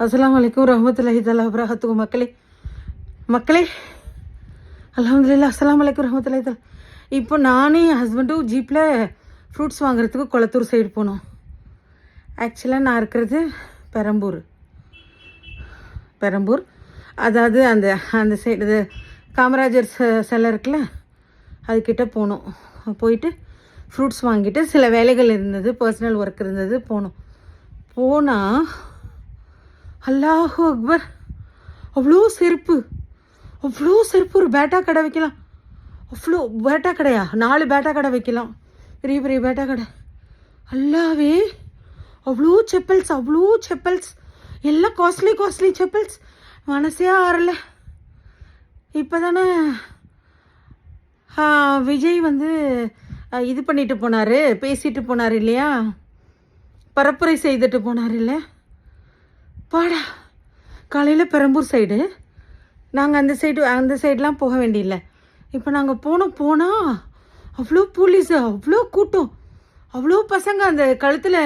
அஸ்ஸலாமு அலைக்கும் ரஹ்மத்துல்லாஹி தஆலா வபரகாத்துஹு. மக்களே அல்ஹம்துலில்லாஹ். அஸ்ஸலாமு அலைக்கும் ரஹ்மத்துல்லாஹி தஆலா. இப்போ நானும் என் ஹஸ்பண்டும் ஜீப்பில் ஃப்ரூட்ஸ் வாங்குறதுக்கு கொளத்தூர் சைடு போனோம். ஆக்சுவலாக நான் இருக்கிறது பெரம்பூர், அதாவது அந்த அந்த சைடு காமராஜர் சிலை இருக்குல்ல, அதுக்கிட்ட போனோம். போயிட்டு ஃப்ரூட்ஸ் வாங்கிட்டு சில வேலைகள் இருந்தது, பர்சனல் ஒர்க் இருந்தது, போனால் அல்லாஹு அக்பர், அவ்வளோ செருப்பு ஒரு பேட்டா கடை வைக்கலாம். அவ்வளோ பேட்டா கடையா, 4 பேட்டா கடை வைக்கலாம், பெரிய பெரிய பேட்டா கடை. அல்லாவே, அவ்வளோ செப்பல்ஸ் எல்லாம் காஸ்ட்லி செப்பல்ஸ். மனசே ஆறலை. இப்போ தானே விஜய் இது பண்ணிட்டு போனார், பேசிட்டு போனார் இல்லையா, பரப்புரை செய்துட்டு போனார் இல்லை. பாடா, காலையில் பெரம்பூர் சைடு, நாங்கள் அந்த சைடெலாம் போக வேண்டியில்லை. இப்போ நாங்கள் போனால் அவ்வளோ போலீஸு, அவ்வளோ கூட்டம், அவ்வளோ பசங்க அந்த கழுத்தில்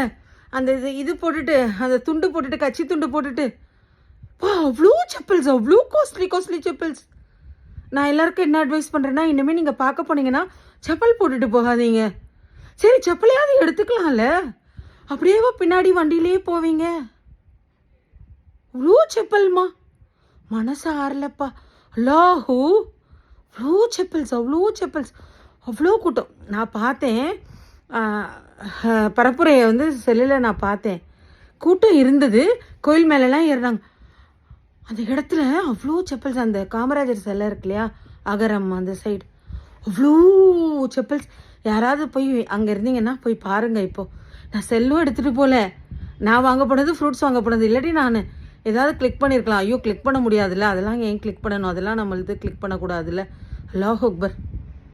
அந்த இது போட்டுட்டு, அந்த துண்டு போட்டுட்டு, கட்சி துண்டு போட்டுட்டு, அவ்வளோ செப்பல்ஸ், அவ்வளோ காஸ்ட்லி செப்பல்ஸ். நான் எல்லாருக்கும் என்ன அட்வைஸ் பண்ணுறேன்னா, இனிமேல் நீங்கள் பார்க்க போனீங்கன்னா செப்பல் போட்டுட்டு போகாதீங்க. சரி, செப்பலையாவது எடுத்துக்கலாம்ல, அப்படியே பின்னாடி வண்டியிலே போவீங்க. அவ்வளோ செப்பல்மா, மனசு ஆறலப்பா. அல்லாஹூ, அவ்வளோ செப்பல்ஸ், அவ்வளோ கூட்டம். நான் பார்த்தேன், பரப்புரையை செல்லில் நான் பார்த்தேன், கூட்டம் இருந்தது. கோயில் மேலெலாம் ஏறினாங்க. அந்த இடத்துல அவ்வளோ செப்பல்ஸ். அந்த காமராஜர் சிலை இருக்கு இல்லையா, அகரம் அந்த சைடு, அவ்வளோ செப்பல்ஸ். யாராவது போய் அங்கே இருந்தீங்கன்னா போய் பாருங்கள். இப்போது நான் செல்லும் எடுத்துகிட்டு போகல, நான் வாங்க போனது ஃப்ரூட்ஸ் வாங்க போனது. இல்லாட்டி நான் ஏதாவது கிளிக் பண்ணியிருக்கலாம். ஐயோ, கிளிக் பண்ண முடியாதுல்ல, அதெல்லாம் ஏன் கிளிக் பண்ணணும், அதெல்லாம் நம்மளது கிளிக் பண்ணக்கூடாதுல்ல. அல்லாஹ் அக்பர்.